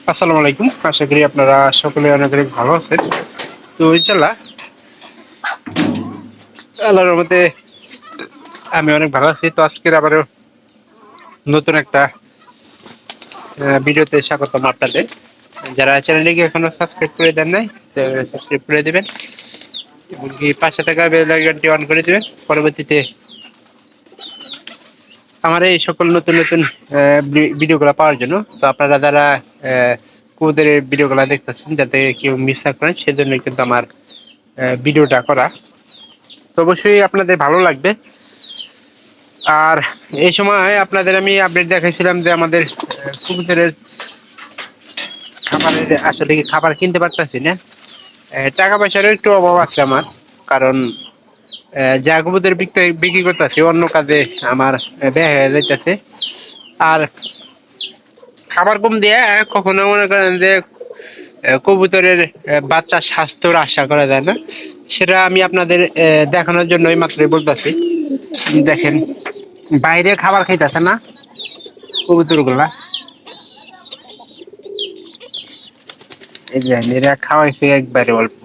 আসসালামু আলাইকুম। আশা করি আপনারা সকলে অনেক অনেক ভালো আছেন। তো ইনশাআল্লাহ আল্লাহর রহমতে আমি অনেক ভালো আছি। তো আজকের আবারও নতুন একটা ভিডিওতে স্বাগতম আপনাদের। যারা চ্যানেলটিকে এখনো সাবস্ক্রাইব করে দেন নাই, সাবস্ক্রাইব করে দেবেন এবং কি পাশে থাকা বেল আইকনটি অন করে দেবেন। পরবর্তীতে আমার এই সকল নতুন নতুন ভিডিওগুলো পাওয়ার জন্য। তো আপনারা যারা কবুতরের ভিডিওগুলো দেখতেছেন যাতে কেউ মিস না করেন, সেজন্য কিন্তু আমার ভিডিওটা করা। তো অবশ্যই আপনাদের ভালো লাগবে। আর এই সময় আপনাদের আমি আপডেট দেখাইছিলাম যে আমাদের কবুতরের খাবারের আসলে কি খাবার কিনতে পারতেছি না। টাকা পয়সারও একটু অভাব আছে আমার, কারণ যা কবুতর বিক্রি করতেছি অন্য কাজে আমার ব্যয় হয়ে যাইতেছে। আর খাবার কম দিয়ে কখনো মনে করেন যে কবুতরের বাচ্চার স্বাস্থ্যর আশা করা যায় না, সেটা আমি আপনাদের দেখানোর জন্যই মাত্রই বলতেছি। দেখেন, বাইরে খাবার খাইতেছে না কবুতর গুলা, এই যে এরা খাওয়াইছে একবারে অল্প।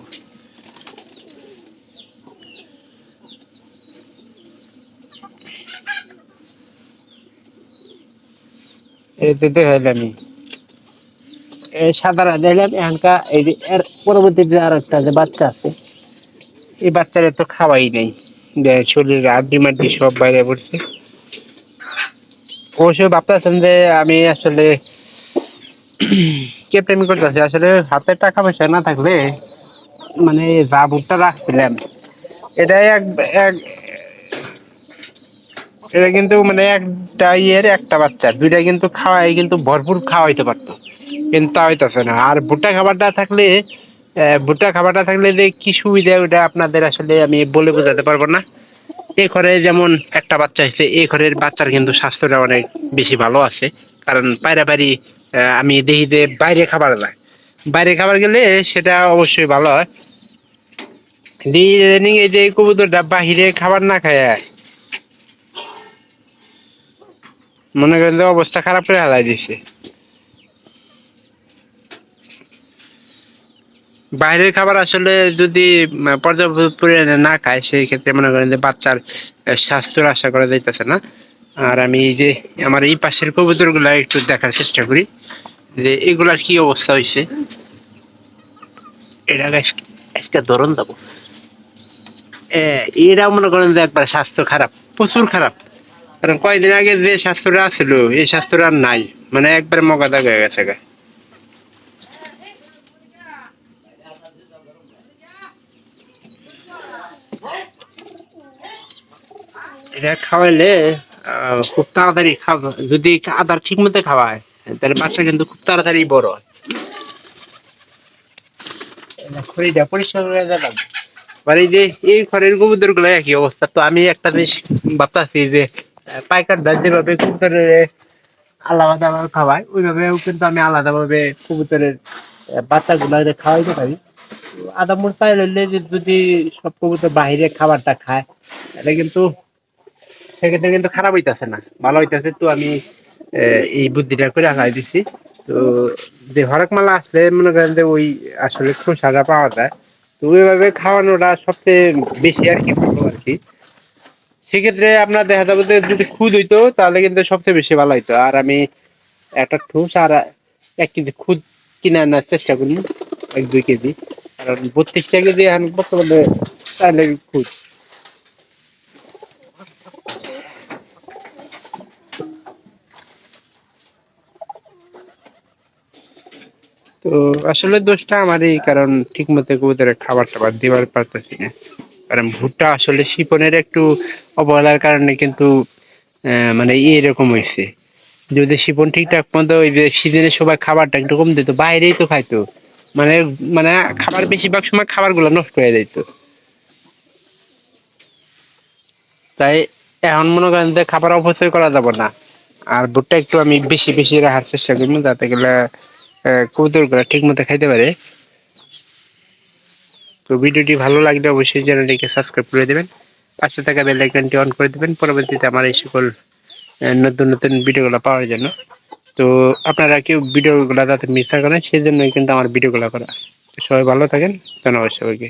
এতে দেখাইলাম এই সাদারা দেখলাম এখানকার এই যে এর পরবর্তীতে আর একটা যে বাচ্চা আছে, এই বাচ্চারা তো খাওয়াই নাই, শরীরের আড্ডি মাড্ডি সব বাইরে পড়ছে। অবশ্যই ভাবতেছেন যে আমি আসলে কে প্রেম করতেছি, আসলে হাতে টাকা পয়সা না থাকলে মানে যা ভুট্টা রাখছিলাম এটাই এক এটা কিন্তু মানে একটা ইয়ের একটা বাচ্চা দুইটা কিন্তু খাওয়াই কিন্তু ভরপুর খাওয়াইতে পারতো, কিন্তু তা হইতেছে না। আর ভুট্টা খাবারটা থাকলে যে কি সুবিধা ওটা আপনাদের আসলে আমি বলে বোঝাতে পারবো না। এই ঘরে যেমন একটা বাচ্চা হয়েছে, এই ঘরের বাচ্চার কিন্তু স্বাস্থ্যটা অনেক বেশি ভালো আছে, কারণ পায়রাপারি আমি দেখি যে বাইরে খাবার যায়, বাইরে খাবার গেলে সেটা অবশ্যই ভালো হয়। ইদানিং এই যে কবুতরটা বাহিরে খাবার না খায় মনে করেন যে অবস্থা খারাপ করে হালাই দিচ্ছে। বাইরের খাবার আসলে যদি পর্যাপ্ত পরিমাণে না খায়, সেই ক্ষেত্রে মনে করেন যে বাচ্চার স্বাস্থ্যের আশা করা যাইতেছে না। আর আমি এই যে আমার এই পাশের কবুতর গুলা একটু দেখার চেষ্টা করি যে এগুলা কি অবস্থা হয়েছে। এটা একটা ধরন দেবো, এরা মনে করেন যে একবার স্বাস্থ্য খারাপ, প্রচুর খারাপ। কারণ কয়েকদিন আগে যে স্বাস্থ্যটা ছিল এই স্বাস্থ্যটা আর নাই, মানে একবার মগাদা হয়ে গেছে গা। এটা খাওয়াইলে খুব তাড়াতাড়ি খাওয়া, যদি আদার ঠিক মতো খাওয়ায় তাহলে বাচ্চা কিন্তু খুব তাড়াতাড়ি বড় হয়। খড়িটা পরিষ্কার করে দিলাম, মানে এই যে এই ঘরের কবুতর গুলো একই অবস্থা। তো আমি একটা জিনিস ভাবতেছি যে পাইকাররা যেভাবে কবুতরের আলাদা ভাবে খাওয়ায়, ওইভাবেও কিন্তু আমি আলাদা ভাবে কবুতরের বাচ্চা গুলা খাওয়াইতে পারি। আদা মোট পাইলে যদি সব কবুতর বাহিরে খাবারটা খায়, এটা কিন্তু সেক্ষেত্রে কিন্তু খারাপ হইতাছে না, ভালো হইতাছে। তো আমি এই বুদ্ধিটা করে রাখাই দিছি। তো যে হরেক মালা আসলে মনে করেন যে ওই আসলে খোসাটা পাওয়া যায়, তো ওইভাবে খাওয়ানোটা সবচেয়ে বেশি আর কি ভালো আর কি। সেক্ষেত্রে আপনার দেখা যাবে যে যদি খুদ হইতো তাহলে কিন্তু সবচেয়ে বেশি ভালো হইতো। আর আমি একটা ঠুস আর 1 কেজি খুদ কিনে আনার চেষ্টা করি, 1-2 কেজি, কারণ 32 কেজি এখন বর্তমানে তাহলে খুদ। তো আসলে দোষটা আমারই, কারণ ঠিক মতো কবুতরের খাবার টাবার দিবার পারতেছি না। কারণ ভুট্টা আসলে শিপনের একটু অবহেলার কারণে কিন্তু মানে এরকম হয়েছে। যদি শিপন ঠিকঠাক মতো ওই যে সিজনের সময় খাবারটা একটু কম দিত, বাইরেই তো খাইতো, মানে মানে খাবার বেশিরভাগ সময় খাবার গুলো নষ্ট হয়ে যাইতো। তাই এখন মনে করেন যে খাবার অপচয় করা যাবে না, আর ভুট্টা একটু আমি বেশি বেশি রাখার চেষ্টা করবো যাতে গেলে কবুতর গুলা ঠিক মতো খাইতে পারে। তো ভিডিওটি ভালো লাগলে অবশ্যই চ্যানেলটিকে সাবস্ক্রাইব করে দেবেন, পাশে থাকা বেল আইকনটি অন করে দেবেন পরবর্তীতে আমার এই সকল নতুন নতুন ভিডিওগুলো পাওয়ার জন্য। তো আপনারা কেউ ভিডিওগুলো যাতে মিস না করেন সেই জন্যই কিন্তু আমার ভিডিওগুলো করা। তো সবাই ভালো থাকেন, ধন্যবাদ সবাইকে।